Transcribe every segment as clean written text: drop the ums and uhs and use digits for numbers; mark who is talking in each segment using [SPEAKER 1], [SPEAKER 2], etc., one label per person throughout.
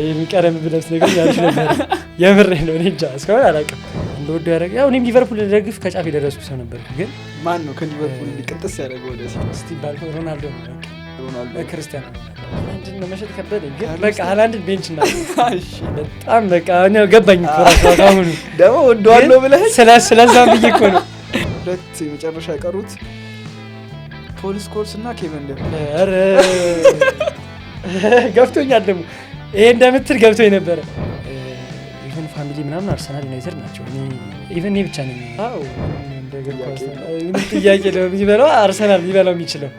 [SPEAKER 1] የሚቀረም ብለስ ነገር ያልሽ ነበር የምሬ ነው እኔ እንጃ እስካሁን አላውቅም እንደወደው ያደረገ ያው እኔም ሊቨርፑል ደግፍ ከጫፍ የደረስኩ ሰው ነበርኩ ግን
[SPEAKER 2] ማን ነው ከሊቨርፑል ሊቀጥስ ያደረገው ወደ
[SPEAKER 1] ሲቲ ባልኮ ሮናልዶ ነው ክርስቲያኖ አንድን ነው መሸጥ ከበደኝ ግን በቃ ሃላንድን ቤንች እና እሺ በጣም በቃ ነው ገባኝ ፍራሽ አሁን
[SPEAKER 2] ደግሞ ወደዋለሁ ብለህ
[SPEAKER 1] ስለዛም ብዬ እኮ ነው
[SPEAKER 2] ሁለት የመጨረሻ የቀሩት ፖል ስኮልስ እና ኬቨን ዴ
[SPEAKER 1] ኧረ ገብቶኛል ደግሞ ይሄ እንደምትል ገብቶኝ ነበር ኢቨን ፋሚሊ ምናምን አርሰናል ዩናይትድ ናቸው እኔ ኢቨን ብቻ ነኝ አዎ እንደገባው ምን ጥያቄ ነው የሚበላው አርሰናል ሊበላው የሚችለው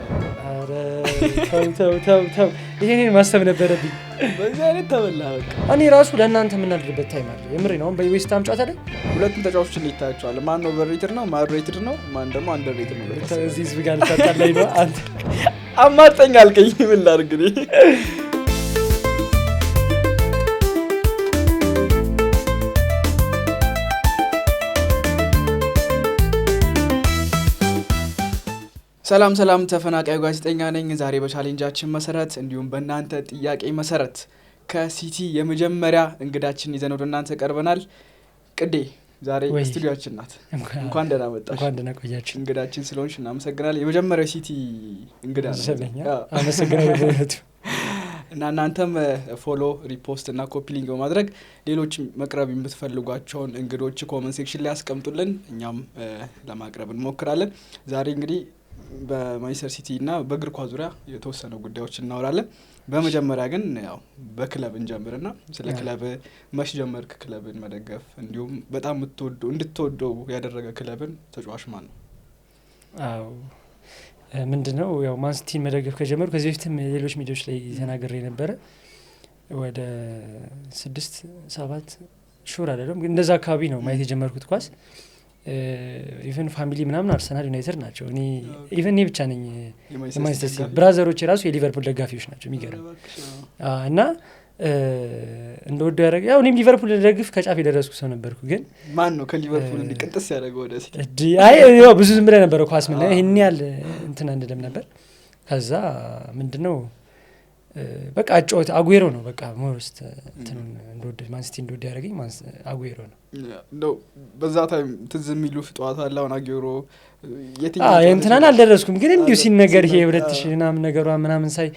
[SPEAKER 1] ተው ይሄንን ማሰብ ነበረብኝ
[SPEAKER 2] በዚህ አይነት ተበላ በቃ
[SPEAKER 1] እኔ ራሱ ለእናንተ የምናድርበት ታይም አለ የምሬ ነው በዌስት ሃም ጨዋታ ላይ
[SPEAKER 2] ሁለቱም ተጫዋቾችን ሊታያቸዋል ማን ነው ኦቨርሬትድ ነው ማንሬትድ ነው ማን ደግሞ አንደርሬትድ ነው
[SPEAKER 1] እዚህ ህዝብ ጋር ልታጣላኝ ነው አንተ
[SPEAKER 2] አማጠኝ አልከኝ ምን ላድርግ እኔ ሰላም ተፈናቃዩ ጋዜጠኛ ነኝ ዛሬ በቻሌንጃችን መሰረት እንዲሁም በእናንተ ጥያቄ መሰረት ከሲቲ የመጀመሪያ እንግዳችን ይዘን ወደ እናንተ ቀርበናል ቅዴ ዛሬ ስቱዲዮአችን ናት እንኳን ደህና መጣሽ
[SPEAKER 1] እንኳን ደህና ቆያችሁ
[SPEAKER 2] እንግዳችን ስለሆንሽ እናመሰግናለን የመጀመሪያው ሲቲ እንግዳ
[SPEAKER 1] ነኝ አመሰግናለሁ
[SPEAKER 2] እና እናንተም ፎሎ ሪፖስት እና ኮፒ ሊንክ በማድረግ ሌሎች መቅረብ የምትፈልጓቸውን እንግዶች ኮሜንት ሴክሽን ላይ አስቀምጡልን እኛም ለማቅረብ እንሞክራለን ዛሬ እንግዲህ በማንቸስተር ሲቲ እና በእግር ኳስ ዙሪያ የተወሰኑ ጉዳዮች እናወራለን በመጀመሪያ ግን ያው በክለብ እንጀምርና ስለ ክለብ መች ጀመርክ ክለብን መደገፍ እንዲሁም በጣም እንድትወደው ያደረገ ክለብን ተጫዋች ማን ነው
[SPEAKER 1] አው ምንድነው ያው ማን ሲቲን መደገፍ ከጀመርኩ ከዚህ በፊትም ሌሎች ሚዲያዎች ላይ ተናግሬ ነበር ወደ 6-7 ሹር አይደለም ግን እንደዛ አካባቢ ነው ማየት የጀመርኩት ኳስ ኢቨን ፋሚሊ ምናምን አርሰናል ዩናይትድ ናቸው እኔ ኢቨን ብቻ ነኝ የማንቸስተር ሲቲ ብራዘሮች ራሱ የሊቨርፑል ደጋፊዎች ናቸው የሚገርም እና እንደወደው ያደረገ ያው እኔም ሊቨርፑል ደግፍ ከጫፍ የደረስኩ ሰው ነበርኩ ግን
[SPEAKER 2] ማን ነው ከሊቨርፑል ሊቀጥስ ያደረገው ወደ ሲቲ
[SPEAKER 1] አይ ያው ብዙ ዝም ብለህ ነበር ኳስ ምን ይሄን ያህል እንትን አንደለም ነበር ከዛ ምንድነው በቃ አጫውት አጉዌሮ ነው በቃ ሞርስት እንትን እንደወደ ማን ሲቲ እንደወደ ያደረገኝ አጉዌሮ ነው
[SPEAKER 2] ነው በዛ ታይም ትዝ የሚሉ ፍጧት አለ አሁን አጉዌሮ
[SPEAKER 1] የትኛው እንትናን አልደረስኩም ግን እንዲሁ ሲነገር ይሄ 2000 ምናምን ነገሯ ምናምን ሳይ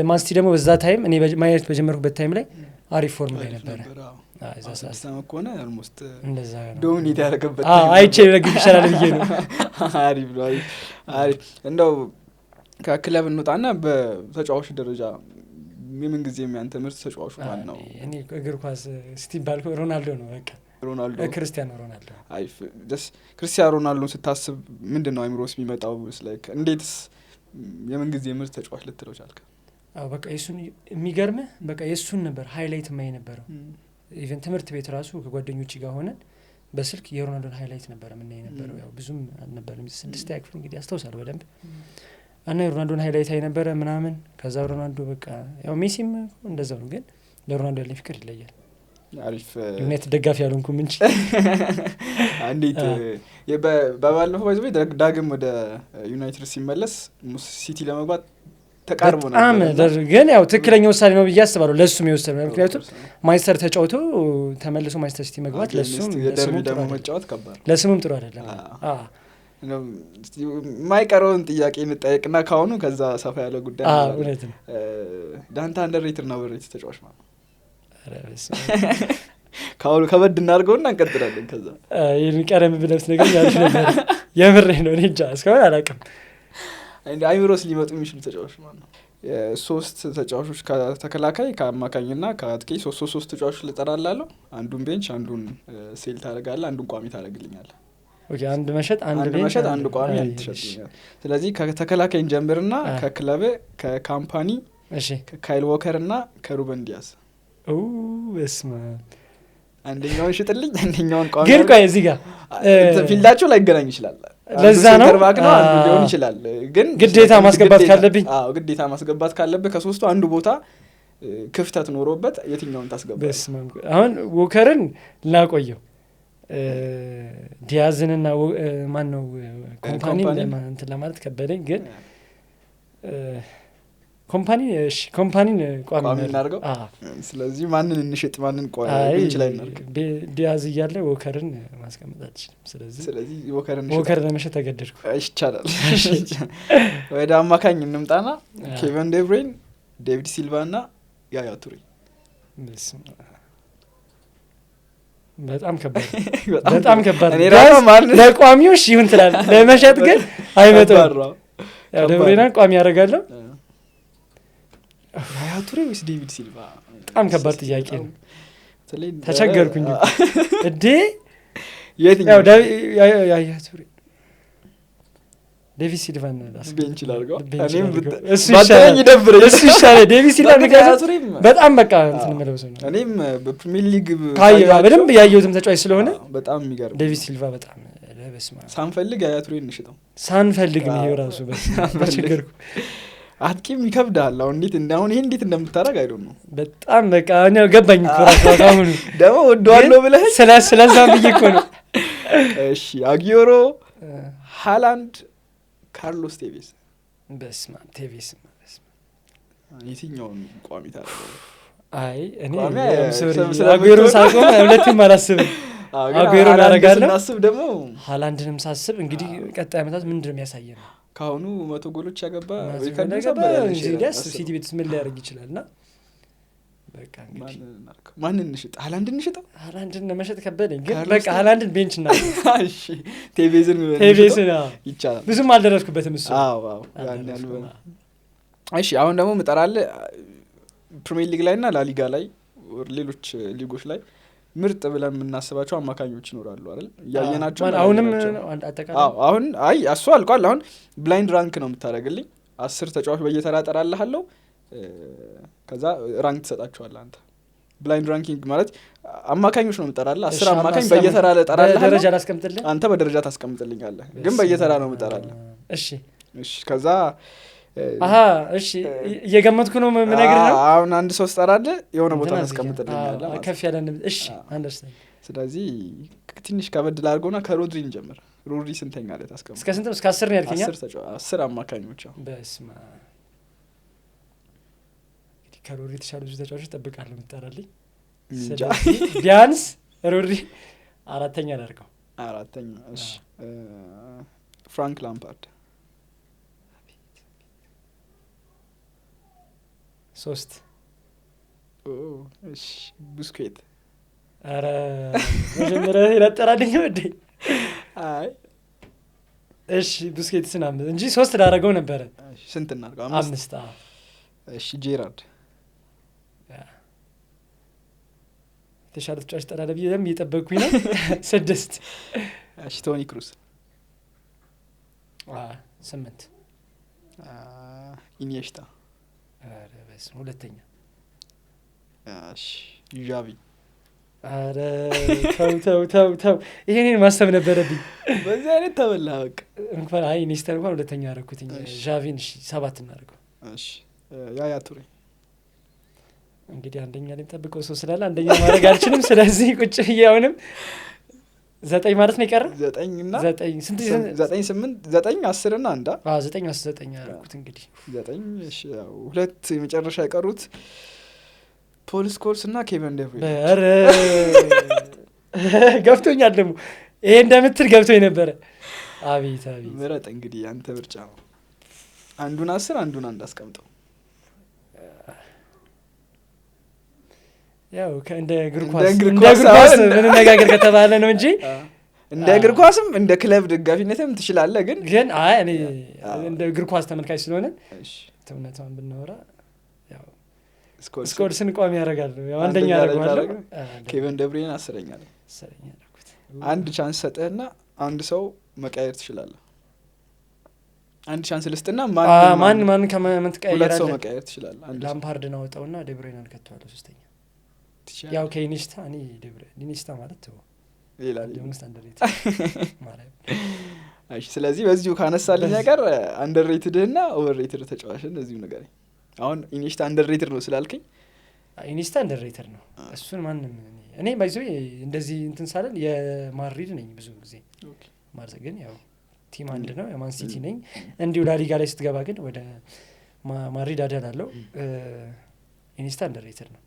[SPEAKER 1] ማን ሲቲ ደግሞ በዛ ታይም እኔ ማየት በጀመርኩበት ታይም ላይ አሪፍ ፎርም ላይ ነበር
[SPEAKER 2] እዛ ሳመኮነ almost
[SPEAKER 1] እንደዛ
[SPEAKER 2] ዶሚኔት ያደረገበት
[SPEAKER 1] አይቼ ረግብ ይችላል ብዬ ነው
[SPEAKER 2] አሪፍ ነው አሪፍ እንደው ከክለብ እንውጣና በተጫዋች ደረጃ ምን ጊዜ የሚያንተ ምርጥ ተጫዋቹ ማን ነው
[SPEAKER 1] እኔ እግር ኳስ ሲቲ ባልኮ ሮናልዶ ነው በቃ
[SPEAKER 2] ሮናልዶ
[SPEAKER 1] ክርስቲያኖ ሮናልዶ
[SPEAKER 2] አይ ክርስቲያኖ ሮናልዶ ስታስብ ምንድነው አይምሮስ የሚመጣው ላይክ እንዴትስ የምን ጊዜ ምርጥ ተጫዋች ልትለው ቻልከ
[SPEAKER 1] አዎ በቃ እሱን የሚገርም በቃ የሱን ነበር ሃይላይት ማይ ነበረው ኢቨን ትምህርት ቤት ራሱ ከጓደኞቼ ጋር ሆነን በስልክ የሮናልዶን ሃይላይት ነበር ምን ነበረው ያው ብዙም አልነበረም 6 ያክፍል እንግዲህ አስተውሳለሁ በደንብ እና ሮናልዶን ሃይላይት አይ ነበር ምናምን ከዛ ሮናልዶ በቃ ያው ሜሲም እንደዛው ነው ግን ለሮናልዶ ያለው ፍቅር ይለያል
[SPEAKER 2] አሪፍ
[SPEAKER 1] ዩናይትድ ደጋፊ ያልሆንኩም እንጂ
[SPEAKER 2] አንዴት በባለፈው ባይዘው ዳግም ወደ ዩናይትድ ሲመለስ ሲቲ ለመግባት ተቃርቦ ነበር
[SPEAKER 1] ግን ያው ትክክለኛው ውሳኔ ነው ብዬ አስባለሁ ለሱም የወሰነ ምክንያቱም ማንቸስተር ተጫውቶ ተመልሶ ማንቸስተር ሲቲ መግባት ለሱም
[SPEAKER 2] ደግሞ መጫወት ከባድ
[SPEAKER 1] ለሱም ጥሩ አይደለም
[SPEAKER 2] ማይቀረውን ጥያቄ እንጠይቅና ካሁኑ ከዛ ሰፋ ያለ ጉዳይ
[SPEAKER 1] ነው
[SPEAKER 2] ዳንታ አንደርሬትድ ነው ኦቨርሬትድ ተጫዋች ማለት አረበስ ካሁኑ ከበድ እናርገውና እንቀጥላለን ከዛ
[SPEAKER 1] የሚቀረም ብለስ ነገር ያልሽ ነበር የምሬ ነው እኔ እንጃ እስካሁን አላውቅም
[SPEAKER 2] አይምሮስ ሊመጡ የሚችሉ ተጫዋቾች ማለት ነው ሶስት ተጫዋቾች ከተከላካይ ከአማካኝና ከአጥቂ ሶስት ተጫዋቾች ልጠራላለሁ አንዱን ቤንች አንዱን ሴል ታደርጋለህ አንዱን ቋሚ ታደርግልኛለህ
[SPEAKER 1] ኦኬ አንድ መሸጥ
[SPEAKER 2] አንድ ቋሚ ትሸጥልኛለህ ስለዚህ ከተከላካይ እንጀምርና ከክለብ ከካምፓኒ
[SPEAKER 1] እሺ
[SPEAKER 2] ከካይል ዎከርና ከሩበን ዲያስ
[SPEAKER 1] በስመ
[SPEAKER 2] አንደኛውን ሽጥልኝ አንደኛውን ቋሚ
[SPEAKER 1] ግን ቆይ እዚህ ጋር
[SPEAKER 2] ፊልዳቸው ላይ ገናኝ ይችላል
[SPEAKER 1] ለዛ ነው
[SPEAKER 2] ተርባክ ነው አንዱ ሊሆን ይችላል ግን
[SPEAKER 1] ግዴታ ማስገባት ካለብኝ
[SPEAKER 2] ግዴታ ማስገባት ካለብህ ከሶስቱ አንዱ ቦታ ክፍተት ኖሮበት የትኛውን ታስገባለህ
[SPEAKER 1] በስመ አሁን ዎከርን ላቆየው ዲያዝንና ማን ነው ኮምፓኒ እንትን ለማለት ከበደኝ ግን ኮምፓኒን ቋሚ
[SPEAKER 2] እናድርገው። ስለዚህ ማንን እንሽጥ ማንን ቤንች ላይ እናድርግ?
[SPEAKER 1] ዲያዝ እያለ ዎከርን ማስቀመጥ አልችልም።
[SPEAKER 2] ስለዚህ
[SPEAKER 1] ዎከር ለመሸጥ ተገደድኩ።
[SPEAKER 2] ይቻላል። ወደ አማካኝ እንምጣና ኬቨን ዴብሬን፣ ዴቪድ ሲልቫ እና ያያ ቱሬ።
[SPEAKER 1] በጣም ከባድ ለቋሚዎች ይሁን ትላለህ፣ ለመሸጥ ግን አይመጣም። ደብሬናን ቋሚ ያደርጋለሁ።
[SPEAKER 2] ያያ ቱሬ ወይስ ዴቪድ ሲልቫ?
[SPEAKER 1] በጣም ከባድ ጥያቄ ነው። ተቸገርኩኝ እንዴ።
[SPEAKER 2] የትኛው
[SPEAKER 1] ያያ ቱሬ ዴቪድ ሲልቫ
[SPEAKER 2] ቤንች ላድርገው?
[SPEAKER 1] እሱ ይሻላል። ዴቪድ ሲልቫ በጣም በቃ እንትን የምለው ሰው ነው።
[SPEAKER 2] እኔም በፕሪሚየር ሊግ
[SPEAKER 1] በደንብ ያየሁትም ተጫዋች ስለሆነ
[SPEAKER 2] በጣም የሚገርም
[SPEAKER 1] ዴቪድ ሲልቫ በጣም
[SPEAKER 2] ሳንፈልግ ያያ ቱሬ እንሽጠው
[SPEAKER 1] ሳንፈልግ ነው ይሄው ራሱ በተቸገርኩ።
[SPEAKER 2] አጥቂም ይከብዳል። አሁን ይሄ እንዴት እንደምታደርግ አይዶን ነው። በጣም
[SPEAKER 1] በቃ እኔ ገባኝ እኮ ራሱ አሁን
[SPEAKER 2] ደግሞ ወደዋለሁ ብለህ
[SPEAKER 1] ስለዛም ብዬ እኮ ነው።
[SPEAKER 2] እሺ አጊዮሮ፣ ሃላንድ፣ ካርሎስ ቴቬስ።
[SPEAKER 1] በስመ አብ ቴቬስ
[SPEAKER 2] የትኛውን ቋሚ ታደርጋለህ?
[SPEAKER 1] አይ እኔ አጊዮሮን ሳቆም ሁለቱም አላስብም። አጊዮሮን አደርጋለሁ።
[SPEAKER 2] እናስብ ደግሞ
[SPEAKER 1] ሃላንድንም ሳስብ እንግዲህ ቀጣይ ዓመታት ምንድን ነው የሚያሳየን?
[SPEAKER 2] ካሁኑ 100 ጎሎች ያገባ
[SPEAKER 1] ሲቲ ቤት ምን ሊያደርግ ይችላል? እና በቃ እንግዲህ
[SPEAKER 2] ማንን እንሽጥ? ሃላንድን እንሽጠው?
[SPEAKER 1] ሃላንድን ለመሸጥ ከበደኝ፣ ግን በቃ ሃላንድን ቤንች እና
[SPEAKER 2] እሺ ቴቬዝን ይቻላል።
[SPEAKER 1] ብዙም አልደረስኩበትም እሱ።
[SPEAKER 2] ያን ያሉ እሺ አሁን ደግሞ ምጠራለህ ፕሪሚየር ሊግ ላይ እና ላሊጋ ላይ ሌሎች ሊጎች ላይ ምርጥ ብለን የምናስባቸው አማካኞች ይኖራሉ አይደል? ያየናቸው
[SPEAKER 1] አሁንም አጠቃላይ
[SPEAKER 2] አሁን እሱ አልቋል። አሁን ብላይንድ ራንክ ነው የምታደርግልኝ። 10 ተጫዋች በየተራ እጠራልሃለሁ፣ ከዛ ራንክ ትሰጣቸዋለህ አንተ። ብላይንድ ራንኪንግ ማለት አማካኞች ነው የምጠራልህ። 10 አማካኝ በየተራ እጠራልሃለሁ፣
[SPEAKER 1] በደረጃ ላስቀምጥልህ፣
[SPEAKER 2] አንተ በደረጃ ታስቀምጥልኛለህ፣ ግን በየተራ ነው የምጠራልህ።
[SPEAKER 1] እሺ
[SPEAKER 2] ከዛ
[SPEAKER 1] እሺ እየገመትኩ ነው የምነግርህ ነው።
[SPEAKER 2] አሁን አንድ ሰው ትጠራለህ፣ የሆነ ቦታ ታስቀምጥልኛለህ
[SPEAKER 1] ከፍ ያለ። እሺ አንደርስታንድ።
[SPEAKER 2] ስለዚህ ትንሽ ከበድ ላድርገውና ከሮድሪ እንጀምር። ሮድሪ ስንተኛ ላይ ታስቀምጥ?
[SPEAKER 1] እስከ ስንት ነው? እስከ 10 ነው ያልከኝ?
[SPEAKER 2] 10 አማካኞች።
[SPEAKER 1] በስመ አብ። እንግዲህ ከሮድሪ የተሻሉ ብዙ ተጫዋቾች እጠብቃለሁ የምትጠራልኝ። ስለዚህ ቢያንስ ሮድሪ 4ኛ አድርገው።
[SPEAKER 2] 4ኛ እሺ። ፍራንክ ላምፓርድ
[SPEAKER 1] 3።
[SPEAKER 2] እሺ ቡስኬት።
[SPEAKER 1] ኧረ መጀመሪያ ይለጠራልኝ ወዴ።
[SPEAKER 2] አይ
[SPEAKER 1] እሺ ቡስኬት ስናም እንጂ 3 ዳረገው ነበረ።
[SPEAKER 2] እሺ ስንት እናድርገው?
[SPEAKER 1] 5።
[SPEAKER 2] እሺ ጄራርድ
[SPEAKER 1] የተሻለ ተጫዋች ጠራለ ብዬ ደም እየጠበቅኩኝ ነው። 6።
[SPEAKER 2] እሺ ቶኒ ክሩስ
[SPEAKER 1] 8።
[SPEAKER 2] ኢኒየስታ
[SPEAKER 1] 2ኛ።
[SPEAKER 2] እሺ ዣቪ።
[SPEAKER 1] አረ ተው ይሄንን ማሰብ ነበረብኝ።
[SPEAKER 2] በዚህ አይነት ተበላ በቃ።
[SPEAKER 1] እንኳን ኢኒየስታ እንኳን 2ኛ አደረኩትኝ። ዣቪን 7 እናደርገው።
[SPEAKER 2] እሺ ያያ ቱሬ
[SPEAKER 1] እንግዲህ አንደኛ ላይ ጠብቀው ሰው ስላለ አንደኛ ማድረግ አልችልም። ስለዚህ ቁጭ ብዬ አሁንም 9 ማለት ነው የቀረ
[SPEAKER 2] 9 እና
[SPEAKER 1] 9 ስንት
[SPEAKER 2] 9 8 9 10 እና 1
[SPEAKER 1] 9 9 ያደረኩት እንግዲህ
[SPEAKER 2] 9። እሺ ያው 2 የመጨረሻ የቀሩት ፖል ስኮልስ እና ኬቨን ዴ ብሩይነ።
[SPEAKER 1] ኧረ ገብቶኛል ደግሞ ይሄ እንደምትል ገብቶኝ ነበረ። አቤት
[SPEAKER 2] ምረጥ እንግዲህ አንተ ምርጫ ነው። አንዱን 10 አንዱን 1 አስቀምጠው።
[SPEAKER 1] ያው እንደ እግር ኳስ ምን ነገር ከተባለ ነው እንጂ
[SPEAKER 2] እንደ እግር ኳስም እንደ ክለብ ደጋፊነትም ትችላለህ። ግን
[SPEAKER 1] እኔ እንደ እግር ኳስ ተመልካች ስለሆነ ተውነታውን ብናወራ ያው ስኮልስን ቋሚ ያደርጋል። ያው አንደኛ ያደርጋል።
[SPEAKER 2] ኬቨን ደ ብሩይነ 10ኛ ላይ
[SPEAKER 1] ያደርኩት።
[SPEAKER 2] አንድ ቻንስ ሰጠህና አንድ ሰው መቀየር ትችላለህ። አንድ ቻንስ ልስጥና
[SPEAKER 1] ማን ከመንት ቀየራለህ?
[SPEAKER 2] 2 ሰው መቀየር ትችላለህ።
[SPEAKER 1] ላምፓርድ ነው ወጣውና ደ ብሩይነን ከተዋለው 3ኛ። ያው ከኢኒስታ እኔ ኢኒስታ ማለት ነው
[SPEAKER 2] ሌላ
[SPEAKER 1] ደግሞ ስታንዳርድ ማለት።
[SPEAKER 2] እሺ ስለዚህ በዚሁ ካነሳልኝ ነገር አንደርሬትድ እና ኦቨርሬትድ ተጫዋችን እዚሁ ነገር። አሁን ኢኒስታ አንደርሬትድ ነው ስላልከኝ
[SPEAKER 1] ኢኒስታ አንደርሬትድ ነው። እሱን ማንንም እኔ ባይዘው እንደዚህ እንትን ሳለን የማድሪድ ነኝ ብዙ ጊዜ ማለት ግን ያው ቲም አንድ ነው የማን ሲቲ ነኝ። እንዲሁ ላሊጋ ላይ ስትገባ ግን ወደ ማድሪድ አደላለሁ ኢኒስታ አንደርሬትድ ነው።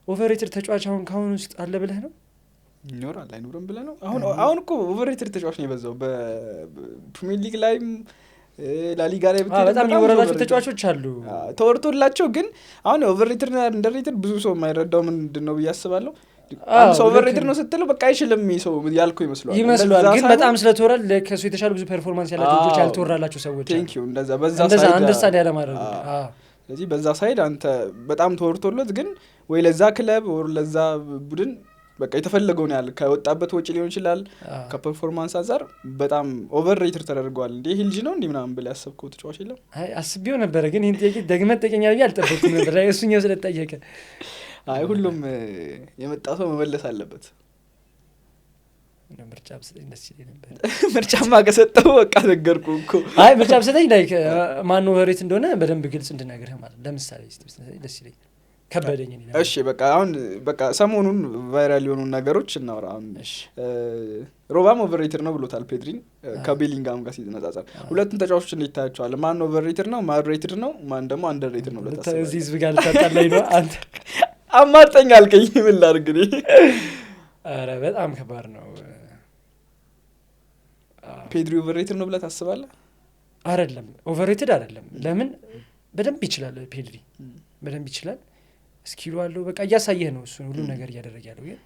[SPEAKER 1] ኦቨርሬትድ ተጫዋች አሁን ካሁን ውስጥ አለ ብለህ ነው?
[SPEAKER 2] ይኖራል አይኖርም ብለህ ነው? አሁን እኮ ኦቨርሬትድ ተጫዋች ነው የበዛው በፕሪሚየር ሊግ ላይም ላሊጋ ላይ
[SPEAKER 1] በጣም የሚወራላቸው ተጫዋቾች አሉ
[SPEAKER 2] ተወርቶላቸው። ግን አሁን ኦቨርሬትድ እና አንደርሬትድ ብዙ ሰው የማይረዳው ምንድን ነው ብዬ አስባለሁ። አንድ ሰው ኦቨርሬትድ ነው ስትለው በቃ አይችልም ሰው ያልከው
[SPEAKER 1] ይመስለዋል። ግን በጣም ስለተወራል ከሱ የተሻለ ብዙ ፐርፎርማንስ ያላቸው ልጆች ያልተወራላቸው ሰዎች
[SPEAKER 2] ቴንክ ዩ እንደዛ በዛ
[SPEAKER 1] ሳይድ አንደርስታንድ ያለማድረግ
[SPEAKER 2] ስለዚህ በዛ ሳይድ አንተ በጣም ተወርቶለት ግን ወይ ለዛ ክለብ ወር ለዛ ቡድን በቃ የተፈለገውን ያህል ከወጣበት ወጪ ሊሆን ይችላል ከፐርፎርማንስ አንፃር በጣም ኦቨርሬትድ ተደርጓል። እንዴ ሂልጂ ነው እንዴ ምናምን ብለህ ያሰብከው ተጫዋች የለም?
[SPEAKER 1] አይ አስቤው ነበር ግን ይሄን ጥያቄ ደግመህ ጠይቀኛል ብዬ አልጠበቅኩም ነበር። ላይ እሱኛው ስለተጠየቀ
[SPEAKER 2] አይ ሁሉም የመጣ ሰው መመለስ አለበት።
[SPEAKER 1] ምርጫ ብሰጠኝ ደስ ይለኝ ነበር።
[SPEAKER 2] ምርጫማ ከሰጠው በቃ ነገርኩህ እኮ።
[SPEAKER 1] አይ ምርጫ ብሰጠኝ ላይክ ማን ኦቨርሬት እንደሆነ በደንብ ግልጽ እንድነግርህ ማለት ለምሳሌ ደስ ይለኝ ከበደኝ ነው።
[SPEAKER 2] እሺ በቃ አሁን በቃ ሰሞኑን ቫይራል የሆኑ ነገሮች እናወራ። አሁን ሮባም ኦቨርሬትድ ነው ብሎታል ፔድሪን ከቤሊንጋም ጋር ሲነጻጸር። ሁለቱም ተጫዋቾች እንዴት ታያቸዋለህ? ማን ኦቨርሬትድ ነው ማን ሬትድ ነው ማን ደግሞ አንደርሬትድ ነው ብለህ ታስባለህ?
[SPEAKER 1] እዚህ ዝጋል ታጣላይ ነው አንተ
[SPEAKER 2] አማርጠኛ አልከኝ ምን ላድርግ እኔ?
[SPEAKER 1] ኧረ በጣም ከባድ ነው።
[SPEAKER 2] ፔድሪ ኦቨርሬትድ ነው ብለህ ታስባለህ?
[SPEAKER 1] አይደለም ኦቨርሬትድ አይደለም። ለምን በደንብ ይችላል ፔድሪ በደንብ ይችላል። ስኪሉ አለው በቃ እያሳየህ ነው እሱ ሁሉም ነገር እያደረገ ያለው። ግን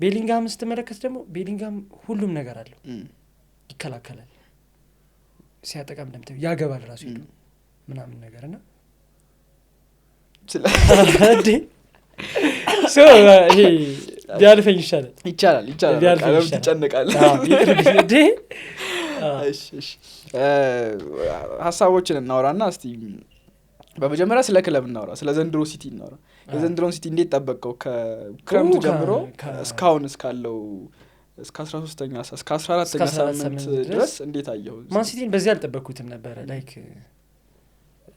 [SPEAKER 1] ቤሊንጋም ስትመለከት ደግሞ ቤሊንጋም ሁሉም ነገር አለው። ይከላከላል፣ ሲያጠቃም እንደምታየው ያገባል ራሱ ሄዶ ምናምን ነገርና ስለዚህ ሶ ይሄ ቢያልፈኝ ይቻላል
[SPEAKER 2] ለምን ትጨነቃለህ? እሺ ሀሳቦችን እናውራና እስቲ በመጀመሪያ ስለ ክለብ እናውራ፣ ስለ ዘንድሮ ሲቲ እናውራ። የዘንድሮን ሲቲ እንዴት ጠበቀው? ከክረምቱ ጀምሮ እስካሁን እስካለው እስከ 13ኛ እስከ 14ኛ ሳምንት ድረስ እንዴት አየው?
[SPEAKER 1] ማን ሲቲን በዚህ አልጠበቅኩትም ነበር። ላይክ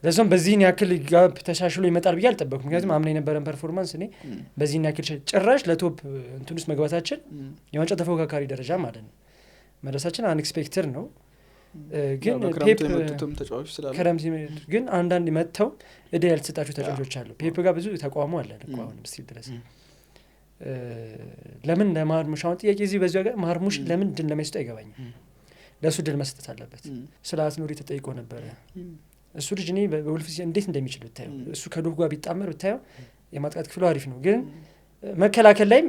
[SPEAKER 1] ለዛም በዚህን ያክል ጋፕ ተሻሽሎ ይመጣል ብዬ አልጠበቅኩም። ምክንያቱም አምና የነበረን ፐርፎርማንስ እኔ በዚህን ያክል ጭራሽ ለቶፕ እንትን ውስጥ መግባታችን የዋንጫ ተፎካካሪ ደረጃ ማለት ነው መድረሳችን አንኤክስፔክትድ ነው። ግን ፔፕ
[SPEAKER 2] ተጫዋቾች ስላሉ
[SPEAKER 1] ከረምሲ ግን አንዳንድ መጥተው እዳ ያልተሰጣቸው ተጫዋቾች አሉ። ፔፕ ጋር ብዙ ተቋሙ አለ እኮ አሁንም እስቲ ድረስ ለምን ለማርሙሽ አሁን ጥያቄ እዚህ በዚያ ጋር ማርሙሽ ለምን ድል ለመስጠት አይገባኝም። ለሱ ድል መስጠት አለበት። ስለ አስኖሪ ተጠይቆ ነበር። እሱ ልጅ እኔ በወልፍስ እንዴት እንደሚችል ብታየው እሱ ከዶግ ጋር ቢጣመር ብታየው የማጥቃት ክፍሉ አሪፍ ነው። ግን መከላከል ላይም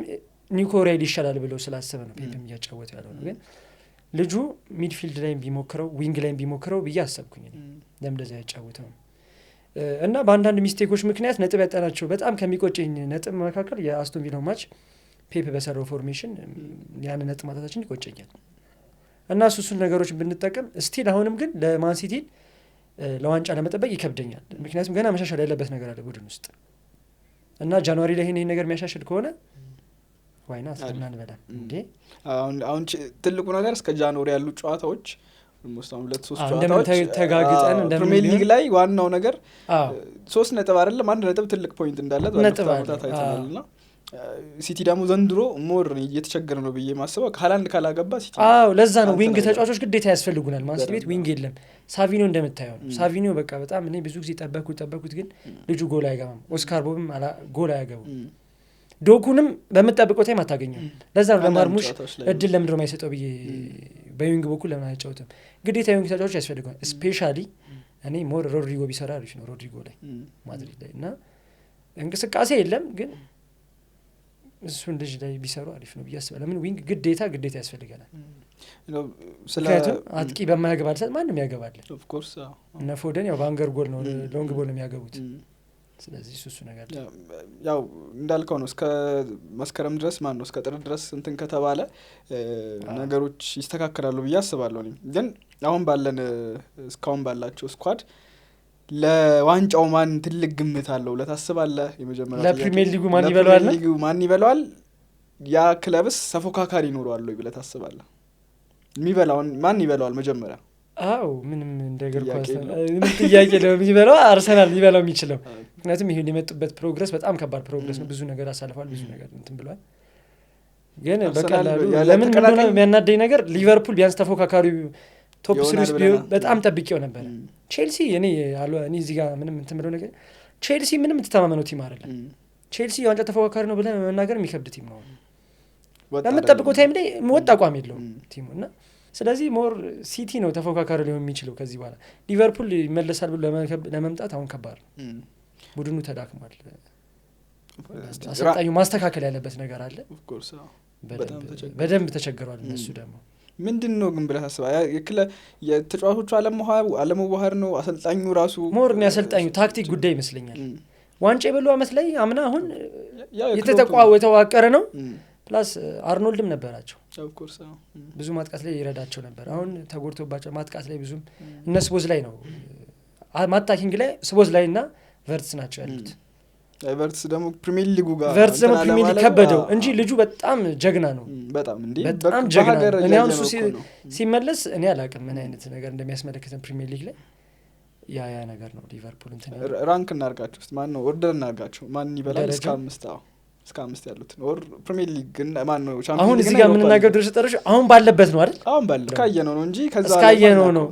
[SPEAKER 1] ኒኮ ሬይል ይሻላል ብለው ስላሰበ ነው ፔፕም እያጫወተው ያለው ነው። ግን ልጁ ሚድፊልድ ላይም ቢሞክረው ዊንግ ላይም ቢሞክረው ብዬ አሰብኩኝ ለምን እንደዛ ያጫወተው እና በአንዳንድ ሚስቴኮች ምክንያት ነጥብ ያጣናቸው በጣም ከሚቆጨኝ ነጥብ መካከል የአስቶን ቪላው ማች ፔፕ በሰራው ፎርሜሽን ያን ነጥብ ማጣታችን ይቆጨኛል። እና እሱን ነገሮች ብንጠቀም ስቲል አሁንም ግን ለማን ሲቲ ለዋንጫ ለመጠበቅ ይከብደኛል። ምክንያቱም ገና መሻሻል ያለበት ነገር አለ ቡድን ውስጥ እና ጃንዋሪ ላይ ይሄን ነገር የሚያሻሽል ከሆነ ዋይና አስናን በላ እንዴ
[SPEAKER 2] አሁን ትልቁ ነገር እስከ ጃንዋሪ ያሉ ጨዋታዎች ሙስታም 2-3
[SPEAKER 1] ጨዋታዎች ተጋግጠን
[SPEAKER 2] ፕሪሚየር ሊግ ላይ ዋናው ነገር 3 ነጥብ አይደለም 1 ነጥብ ትልቅ ፖይንት እንዳለ በጣም ታይተናልና ሲቲ ደግሞ ዘንድሮ ሞር እየተቸገረ ነው ብዬ ማስበው ሃላንድ ካላገባ ሲቲ
[SPEAKER 1] ለዛ ነው ዊንግ ተጫዋቾች ግዴታ ያስፈልጉናል። ማን ሲቲ ቤት ዊንግ የለም። ሳቪኖ እንደምታየው ነው። ሳቪኖ በቃ በጣም እኔ ብዙ ጊዜ ጠበቅኩት ግን ልጁ ጎል አይገባም። ኦስካር ቦብም ጎል አያገቡ። ዶኩንም በመጠበቀው ታይም አታገኘው። ለዛ ነው ለማርሙሽ እድል ለምንድነው የማይሰጠው ብዬ በዊንግ በኩል ለምን አይጫወትም? ግዴታ ዊንግ ተጫዋቾች ያስፈልጋል። ስፔሻሊ እኔ ሞር ሮድሪጎ ቢሰራ አሪፍ ነው። ሮድሪጎ ላይ ማድሪድ ላይ እና እንቅስቃሴ የለም ግን እሱን ልጅ ላይ ቢሰሩ አሪፍ ነው ብዬ አስባለሁ። ለምን ዊንግ ግዴታ ያስፈልጋል። ስለዚህ አጥቂ በማያገባል ሰዓት ማንንም ያገባል።
[SPEAKER 2] ኦፍ ኮርስ
[SPEAKER 1] እና ፎደን ያው ባንገር ጎል ነው ሎንግ ቦል ነው የሚያገቡት። ስለዚህ እሱ ነገር
[SPEAKER 2] ያው እንዳልከው ነው። እስከ መስከረም ድረስ ነው እስከ ጥር ድረስ እንትን ከተባለ ነገሮች ይስተካከላሉ ብዬ አስባለሁ። ግን አሁን ባለን እስካሁን ባላቸው ስኳድ ለዋንጫው ማን ትልቅ ግምት አለው ለታስባለህ? የመጀመሪያው
[SPEAKER 1] ለፕሪሚየር ሊጉ
[SPEAKER 2] ማን ይበላዋል? ያ ክለብስ ተፎካካሪ ይኖረዋል ወይ ብለህ ታስባለህ? የሚበላውን ማን ይበላዋል መጀመሪያ?
[SPEAKER 1] ምንም እንደገር ኳስ ምን ጥያቄ ነው የሚበላው? አርሰናል ሊበላው የሚችለው ምክንያቱም ይሄን የመጡበት ፕሮግረስ በጣም ከባድ ፕሮግረስ ነው። ብዙ ነገር አሳልፏል፣ ብዙ ነገር እንትን ብሏል። ግን በቀላሉ ለምን እንደሆነ የሚያናደኝ ነገር ሊቨርፑል ቢያንስ ተፎካካሪ ቶፕ 3 ቢሆን በጣም ጠብቄው ነበር። ቼልሲ እኔ እዚህ ጋር ምንም እንትምለው ነገር ቼልሲ ምንም ተተማመነው ቲም አይደለም። ቼልሲ የዋንጫ ተፎካካሪ ነው ብለህ መናገር የሚከብድ ቲም ነው። በመጠብቀው ታይም ላይ ወጥ አቋም የለውም ቲሙ እና ስለዚህ ሞር ሲቲ ነው ተፎካካሪ ሊሆን የሚችለው ከዚህ በኋላ። ሊቨርፑል ይመለሳል ብሎ ለመምጣት አሁን ከባድ ነው። ቡድኑ ተዳክሟል። አሰልጣኙ ማስተካከል ያለበት ነገር አለ። ኦፍ ኮርስ በደንብ ተቸግሯል። እነሱ ደግሞ
[SPEAKER 2] ምንድነው ግን ብለህ ታስባለህ? የተጫዋቾቹ አለመዋሃድ ነው? አሰልጣኙ ራሱ
[SPEAKER 1] ሞር ነው ያሰልጣኙ ታክቲክ ጉዳይ ይመስለኛል። ዋንጫ የበሉ አመት ላይ አምና አሁን የተዋቀረ ነው። ፕላስ አርኖልድም ነበራቸው
[SPEAKER 2] ኦፍ ኮርስ
[SPEAKER 1] ብዙ ማጥቃት ላይ ይረዳቸው ነበር። አሁን ተጎድቶባቸው ማጥቃት ላይ ብዙም እነሱ ስፖዝ ላይ ነው ማታኪንግ ላይ ስፖዝ ላይና ቨርትስ ናቸው ያሉት።
[SPEAKER 2] ቨርትስ ደግሞ ፕሪሚየር ሊጉ ጋር
[SPEAKER 1] ቨርትስ ደግሞ ፕሪሚየር ሊግ ከበደው እንጂ ልጁ በጣም ጀግና ነው። በጣም ጀግና ነው። እኔ አሁን ሲመለስ እኔ አላውቅም ምን አይነት ነገር እንደሚያስመለክተን ፕሪሚየር ሊግ ላይ ያ ነገር ነው። ሊቨርፑል እንትን
[SPEAKER 2] ራንክ እናርጋቸው እስቲ ማን ነው ኦርደር እናርጋቸው ማን ይበላል እስከ 5 ያሉት ነው ፕሪሚየር ሊግ ግን ማን ነው ቻምፒየን?
[SPEAKER 1] አሁን እዚህ ጋር ምን ነገር ድረስ ተጠርሽ አሁን ባለበት ነው አይደል?
[SPEAKER 2] አሁን ባለ ካየነው ነው እንጂ ከዛ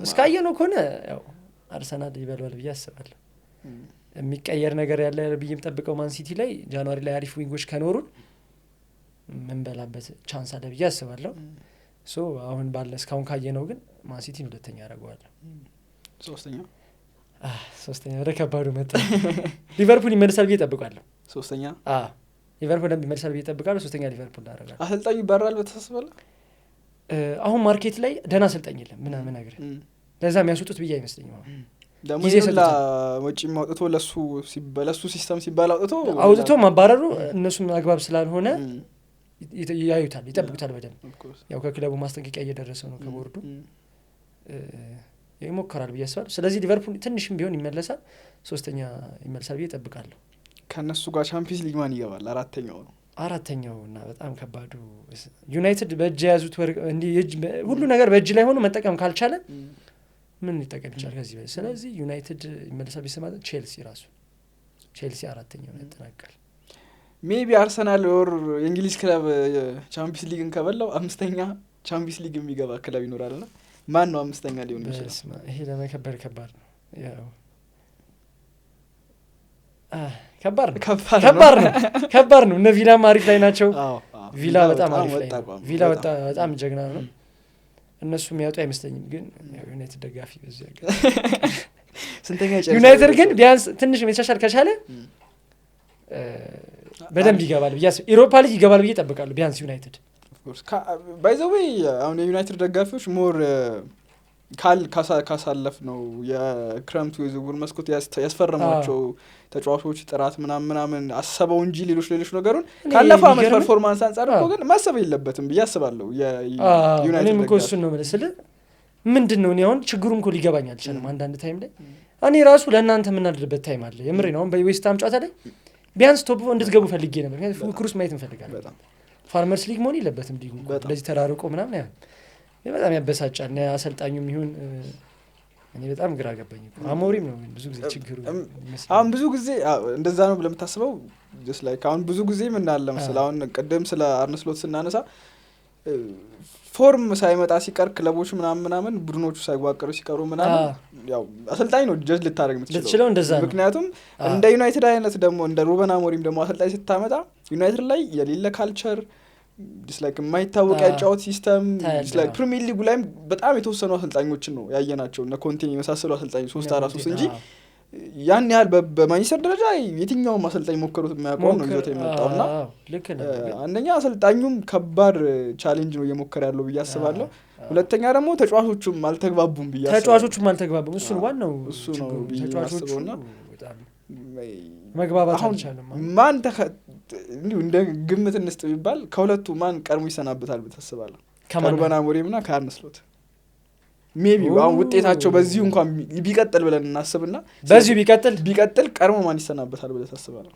[SPEAKER 1] እስካየነው ከሆነ ያው አርሰናል ይበላል ብዬ አስባለሁ። የሚቀየር ነገር ያለ ብዬም ጠብቀው ማን ሲቲ ላይ ጃንዋሪ ላይ አሪፍ ዊንጎች ከኖሩን ምን በላበት ቻንስ አለ ብዬ አስባለሁ። ሶ አሁን ባለ እስካሁን ካየነው ግን ማን ሲቲ ሁለተኛ ያደርገዋለሁ። ሶስተኛ ወደ ከባዱ መጣ። ሊቨርፑል ይመልሳል ብዬ ጠብቃለሁ።
[SPEAKER 2] ሶስተኛ
[SPEAKER 1] ሊቨርፑል ይመልሳል ብዬ ጠብቃለሁ። ሶስተኛ ሊቨርፑል ያደርጋል።
[SPEAKER 2] አሰልጣኙ ይባራል በተሰበለ
[SPEAKER 1] አሁን ማርኬት ላይ ደህና አሰልጣኝ የለም ምናምን ነገር ለዛ የሚያስወጡት ብዬ አይመስለኝም። አሁን
[SPEAKER 2] ደግሞ ይላ ወጪ ማውጥቶ ለሱ ሲስተም ሲባል
[SPEAKER 1] አውጥቶ ማባረሩ እነሱም አግባብ ስላልሆነ ያዩታል ይጠብቁታል በደንብ። ያው ከክለቡ ማስጠንቀቂያ እየደረሰው ነው ከቦርዱ ይሞክራል ብዬ አስባለሁ። ስለዚህ ሊቨርፑል ትንሽም ቢሆን ይመለሳል። ሶስተኛ ይመልሳል ብዬ ጠብቃለሁ።
[SPEAKER 2] ከነሱ ጋር ቻምፒየንስ ሊግ ማን ይገባል?
[SPEAKER 1] አራተኛውና በጣም ከባዱ ዩናይትድ በእጅ ያዙት ወርቅ እንዲህ ሁሉ ነገር በእጅ ላይ ሆኖ መጠቀም ካልቻለ ምን ሊጠቀም ይችላል ከዚህ በላይ? ስለዚህ ዩናይትድ ይመልሳል ቢሰማት ቼልሲ አራተኛው ያጠናቅቃል።
[SPEAKER 2] ሜቢ አርሰናል ኦር የእንግሊዝ ክለብ ቻምፒየንስ ሊግን ከበላው አምስተኛ ቻምፒየንስ ሊግ የሚገባ ክለብ ይኖራልና ማን ነው አምስተኛ ሊሆን ይችላል?
[SPEAKER 1] ይሄ ለመከበር ከባድ ነው። ያው ከባድ ነው። እነ ቪላ አሪፍ ላይ ናቸው። ቪላ በጣም አሪፍ ላይ ነው። ቪላ በጣም ጀግና ነው። እነሱ የሚያወጡ አይመስለኝም። ግን ዩናይትድ ደጋፊ በዚህ ያገ
[SPEAKER 2] ስንተኛ ይጨርሳል?
[SPEAKER 1] ዩናይትድ ግን ቢያንስ ትንሽ መሻሻል ከቻለ በደንብ ይገባል ብዬ ኢሮፓ ሊግ ይገባል ብዬ ጠብቃለሁ። ቢያንስ ዩናይትድ
[SPEAKER 2] ባይ ዘ ዌይ አሁን የዩናይትድ ደጋፊዎች ሞር ካሳለፍ ነው የክረምቱ የዝውውር መስኮት ያስፈረሟቸው ተጫዋቾች ጥራት ምናምን አሰበው እንጂ ሌሎች ነገሩን ካለፈው አመት ፐርፎርማንስ አንፃር እኮ ግን ማሰብ የለበትም ብዬ አስባለሁ። የዩናይትድ
[SPEAKER 1] እኔም እኮ እሱን ነው ማለት ምንድነው እኔ አሁን ችግሩም እኮ ሊገባኝ አልቻለም። አንዳንድ ታይም ላይ እኔ ራሱ ለእናንተ የምናደርበት ታይም አለ። የምሬ ነው። አሁን በዌስትሃም ጨዋታ ላይ ቢያንስ ቶፕ እንድትገቡ ፈልጌ ነበር። ምክንያቱም ፉክክር ውስጥ ማየት እንፈልጋለን። በጣም ፋርመርስ ሊግ መሆን የለበትም ሊጉ እንደዚህ ተራርቆ ምናምን ያ በጣም ያበሳጫል። አሰልጣኙም ይሁን እኔ በጣም ግራ ገባኝ። አሞሪም ነው ብዙ ጊዜ ችግሩ
[SPEAKER 2] አሁን ብዙ ጊዜ እንደዛ ነው ብለህ የምታስበው just like አሁን ብዙ ጊዜ ምን አለ መሰለህ አሁን ቀደም ስለ አርነ ስሎት ስናነሳ ፎርም ሳይመጣ ሲቀር ክለቦች ምናምን ቡድኖቹ ሳይዋቀሩ ሲቀሩ ምናምን ያው አሰልጣኝ ነው ጀጅ ልታደርግ የምትችለው
[SPEAKER 1] እንደዛ ነው።
[SPEAKER 2] ምክንያቱም እንደ ዩናይትድ አይነት ደግሞ እንደ ሩበን አሞሪም ደግሞ አሰልጣኝ ስታመጣ ዩናይትድ ላይ የሌለ ካልቸር ዲስላይክ የማይታወቅ ያጫወት ሲስተም ዲስላይክ ፕሪሚየር ሊጉ ላይም በጣም የተወሰኑ አሰልጣኞችን ነው ያየናቸው እና ኮንቲኒ የመሳሰሉ አሰልጣኞች 3-4 እንጂ ያን ያህል በማንቸስተር ደረጃ የትኛውም አሰልጣኝ ሞከሩት የማያውቀው ነው ይዞት የመጣውና አንደኛ አሰልጣኙም ከባድ ቻሌንጅ ነው እየሞከረ ያለው ብዬ አስባለሁ። ሁለተኛ ደግሞ ተጫዋቾቹም አልተግባቡም ብዬ
[SPEAKER 1] አስባለሁ። እሱ ነው ዋናው
[SPEAKER 2] እሱ ነው ተጫዋቾቹና
[SPEAKER 1] በጣም መግባባት አልቻለም።
[SPEAKER 2] ማን እንደ ግምት እንስጥ ቢባል ከሁለቱ ማን ቀድሞ ይሰናበታል ብታስባለህ? ከሩበን አሞሪምና ከአርነ ስሎት ሜቢ አሁን ውጤታቸው በዚሁ እንኳን ቢቀጥል ብለን እናስብና
[SPEAKER 1] በዚሁ
[SPEAKER 2] ቢቀጥል ቀድሞ ማን ይሰናበታል ብለህ ታስባለህ?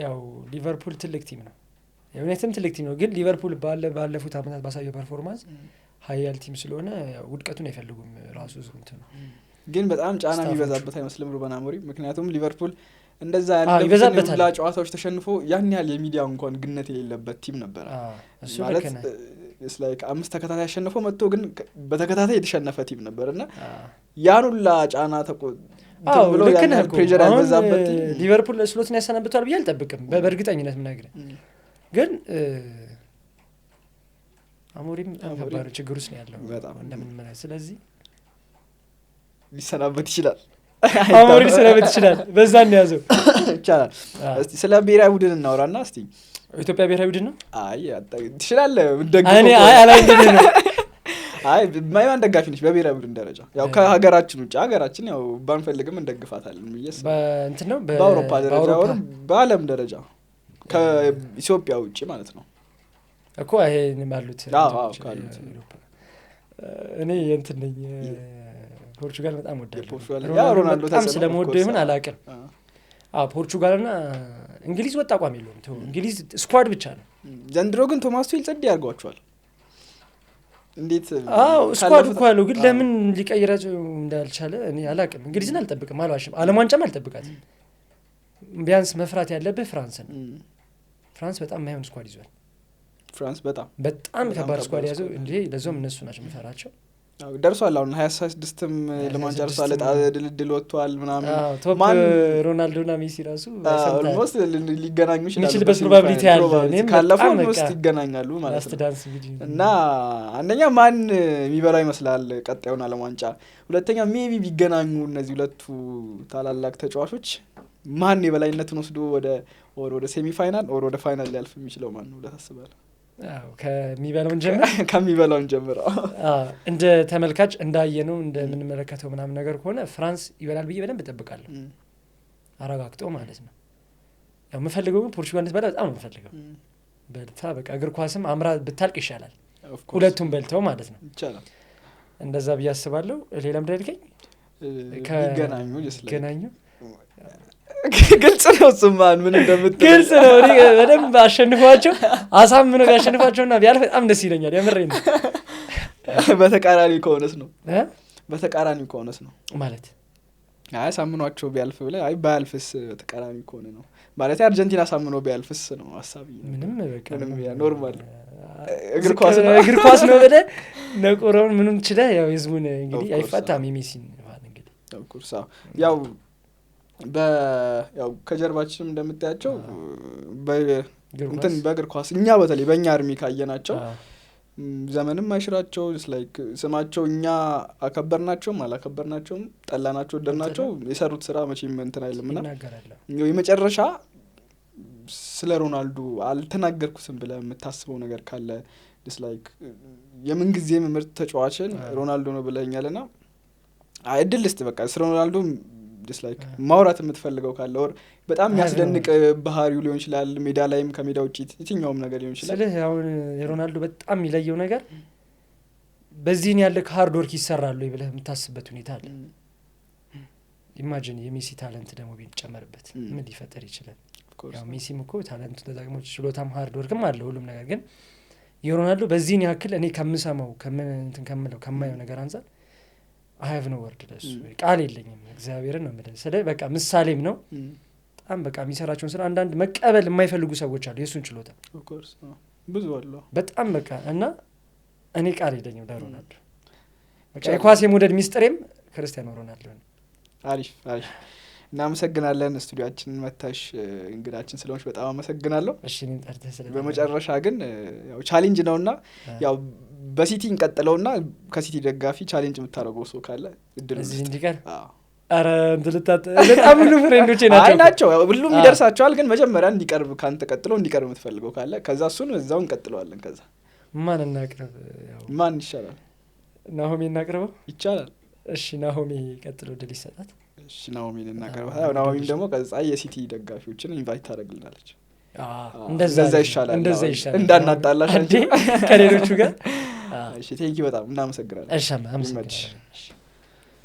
[SPEAKER 1] ያው ሊቨርፑል ትልቅ ቲም ነው፣ ዩናይትድም ትልቅ ቲም ነው። ግን ሊቨርፑል ባለፉት አመታት ባሳየው ፐርፎርማንስ ሀያል ቲም ስለሆነ ውድቀቱን አይፈልጉም ራሱ እንትን ነው።
[SPEAKER 2] ግን በጣም ጫና የሚበዛበት አይመስልም ሩበን አሞሪም? ምክንያቱም ሊቨርፑል እንደዛ ያለበትን ጨዋታዎች ተሸንፎ ያን ያህል የሚዲያ እንኳን ግነት የሌለበት ቲም ነበር ማለት ኢትስ ላይክ 5 ተከታታይ ያሸነፈው መጥቶ ግን በተከታታይ የተሸነፈ ቲም ነበርና ያን ሁላ ጫና ብሎ ያን ፕሬሸር ያበዛበት
[SPEAKER 1] ሊቨርፑል ስሎትን ያሰናብቷል ብዬ አልጠብቅም በእርግጠኝነት ምናገር ግን አሞሪም ከባድ ችግር ውስጥ ነው ያለው እንደምን ማለት ስለዚህ
[SPEAKER 2] ሊሰናበት ይችላል
[SPEAKER 1] አሞሪም ሊሰናበት ይችላል በዛ ነው ያዘው
[SPEAKER 2] ይቻላል እስቲ ስለ ብሔራዊ ቡድን እናወራና እስቲ
[SPEAKER 1] ኢትዮጵያ ብሔራዊ ቡድን ነው አይ
[SPEAKER 2] ትችላል እንደግፎ
[SPEAKER 1] እኔ አላየኝ ነው
[SPEAKER 2] አይ ማይማን ደጋፊ ነሽ በብሔራዊ ቡድን ደረጃ ያው ከሀገራችን ውጭ ሀገራችን ያው ባንፈልግም እንደግፋታለን ብዬሽ
[SPEAKER 1] በእንት ነው
[SPEAKER 2] በአውሮፓ ደረጃ ወር በአለም ደረጃ ከኢትዮጵያ ውጭ ማለት ነው
[SPEAKER 1] እኮ ይሄን ማሉት
[SPEAKER 2] ካሉት
[SPEAKER 1] እኔ እንትን ነኝ ፖርቹጋል በጣም ወዳለሁ
[SPEAKER 2] ያ ሮናልዶ
[SPEAKER 1] በጣም ስለምወደው ይሁን አላውቅም ፖርቹጋልና እንግሊዝ ወጣ አቋም የለውም እንግሊዝ ስኳድ ብቻ ነው
[SPEAKER 2] ዘንድሮ ግን ቶማስ ቱል ጸድ ያርጓቸዋል እንዴት
[SPEAKER 1] ስኳድ እኮ አለው ግን ለምን ሊቀይራቸው እንዳልቻለ እኔ አላውቅም እንግሊዝን አልጠብቅም አልዋሽም ዓለም ዋንጫም አልጠብቃትም ቢያንስ መፍራት ያለብህ ፍራንስን ፍራንስ በጣም ማይሆን ስኳድ ይዟል
[SPEAKER 2] ፍራንስ
[SPEAKER 1] በጣም ከባድ ስኳድ ያዘው እንዴ ለዛም እነሱ ናቸው መፈራቸው
[SPEAKER 2] ደርሷል አሁን 26ም ለማንቸስተር ሳለጣ ድልድል ወጥቷል ምናምን
[SPEAKER 1] ማን ሮናልዶና ሜሲ ራሱ
[SPEAKER 2] ኦልሞስት ሊገናኙ ይችላሉ
[SPEAKER 1] በስ ፕሮባቢሊቲ ያለ እኔም
[SPEAKER 2] ካለፈው ውስጥ ይገናኛሉ ማለት ነው እና አንደኛ ማን የሚበላው ይመስላል ቀጣዩን ዓለም ዋንጫ ሁለተኛ ሜቢ ቢገናኙ እነዚህ ሁለቱ ታላላቅ ተጫዋቾች ማን የበላይነቱን ወስዶ ወደ ሴሚ ፋይናል ወደ ፋይናል ሊያልፍ የሚችለው ማን ነው ብለህ ታስባለህ ከሚበላውን ጀምር
[SPEAKER 1] እንደ ተመልካች እንዳየነው እንደምንመለከተው ምናምን ነገር ከሆነ ፍራንስ ይበላል ብዬ በደንብ እጠብቃለሁ አረጋግጠው ማለት ነው ያው መፈልገው ግን ፖርቹጋል እንድትበላ በጣም ነው መፈልገው በልታ በቃ እግር ኳስም አምራ ብታልቅ ይሻላል ሁለቱም በልተው ማለት ነው
[SPEAKER 2] ይቻላል
[SPEAKER 1] እንደዛ ብዬ አስባለሁ ሌላም ደልከኝ ገናኙ
[SPEAKER 2] ግልጽ ነው ስማን ምን እንደምትል
[SPEAKER 1] ግልጽ ነው በደንብ አሸንፏቸው አሳምነው ያሸንፏቸውና ቢያልፍ በጣም ደስ ይለኛል የምሬን
[SPEAKER 2] በተቃራኒ ከሆነስ ነው
[SPEAKER 1] ማለት
[SPEAKER 2] አይ ሳምኗቸው ቢያልፍ ብለ አይ ባያልፍስ በተቃራኒ ከሆነ ነው ማለት አርጀንቲና ሳምኖ ቢያልፍስ ነው ሐሳቢ
[SPEAKER 1] ምንም በቃ
[SPEAKER 2] ኖርማል
[SPEAKER 1] እግር ኳስ ነው በለ ነቆረውን ምንም ይችላል ያው ህዝቡን እንግዲህ አይፋታም የሚሲን ማለት እንግዲህ
[SPEAKER 2] of course ያው ያው ከጀርባችንም እንደምታያቸው በእግር ኳስ እኛ በተለይ በእኛ አርሚ ካየናቸው ዘመንም አይሽራቸው ላይክ ስማቸው እኛ አከበርናቸውም አላከበርናቸውም ጠላናቸው ወደድናቸው የሰሩት ስራ መቼም እንትን አይልምና የመጨረሻ ስለ ሮናልዶ አልተናገርኩትም ብለህ የምታስበው ነገር ካለ ላይክ የምን ጊዜም ምርጥ ተጫዋችን ሮናልዶ ነው ብለኛልና አይደል እስቲ በቃ ስለ ሮናልዶ ላይክ ማውራት የምትፈልገው ካለ ወር በጣም ያስደንቅ ባህሪው ሊሆን ይችላል ሜዳ ላይም ከሜዳ ውጪ የትኛውም ነገር ሊሆን ይችላል
[SPEAKER 1] ስለዚህ አሁን የሮናልዶ በጣም የሚለየው ነገር በዚህን ያለ ሃርድ ወርክ ይሰራል ብለህ የምታስበት ሁኔታ አለ ኢማጂን የሜሲ ታለንት ደግሞ ቢጨመርበት ምን ሊፈጠር ይችላል ያው ሜሲም እኮ ታለንቱ ተጠቅሞ ችሎታም ሃርድ ወርክም አለ ሁሉም ነገር ግን የሮናልዶ በዚህን ያክል እኔ ከምሰማው ከማየው ነገር አንፃር I have no word ለሱ ቃል የለኝም እግዚአብሔርን ነው ማለት ስለዚህ በቃ ምሳሌም ነው በጣም በቃ የሚሰራቸውን ስራ አንዳንድ መቀበል የማይፈልጉ ሰዎች አሉ የሱን ችሎታ
[SPEAKER 2] of course ብዙ አሉ
[SPEAKER 1] በጣም በቃ እና እኔ ቃል የለኝም ለሮናልዶ በቃ የኳስ የሞዴል ሚስጥሬም ክርስቲያኖ ሮናልዶ ነው
[SPEAKER 2] አሪፍ እናመሰግናለን ስቱዲዮአችን መታሽ እንግዳችን ስለሆነች በጣም አመሰግናለሁ
[SPEAKER 1] እሺ እኔን ጠርተህ ስለዚህ
[SPEAKER 2] በመጨረሻ ግን ያው ቻሌንጅ ነውና ያው በሲቲ እንቀጥለውና ከሲቲ ደጋፊ ቻሌንጅ የምታረገው ሰው ካለ እድሉ
[SPEAKER 1] እዚህ እንዲቀር አረ እንድልታት በጣም ሁሉ ፍሬንዶቼ
[SPEAKER 2] ናቸው ሁሉም ይደርሳቸዋል ግን መጀመሪያ እንዲቀርብ ካንተ ቀጥሎ እንዲቀርብ የምትፈልገው ካለ ከዛ እሱን እዛው እንቀጥለዋለን ከዛ
[SPEAKER 1] ማን እናቅርብ ያው
[SPEAKER 2] ማን ይሻላል
[SPEAKER 1] ናሆሚ እናቅርበው
[SPEAKER 2] ይቻላል
[SPEAKER 1] እሺ ናሆሚ ቀጥሎ ድል ይሰጣት
[SPEAKER 2] እሺ ናሆሚ እናቅርበው ያው ናሆሚ ደግሞ ከዛ የሲቲ ደጋፊዎችን ኢንቫይት ታደርግልናለች
[SPEAKER 1] እንደዛ ይሻላል
[SPEAKER 2] እንዳናጣላሽ
[SPEAKER 1] እንዴ ከሌሎቹ ጋር
[SPEAKER 2] እሺ ቴንኪው በጣም እናመሰግናለን
[SPEAKER 1] እሺ አመሰግናለሁ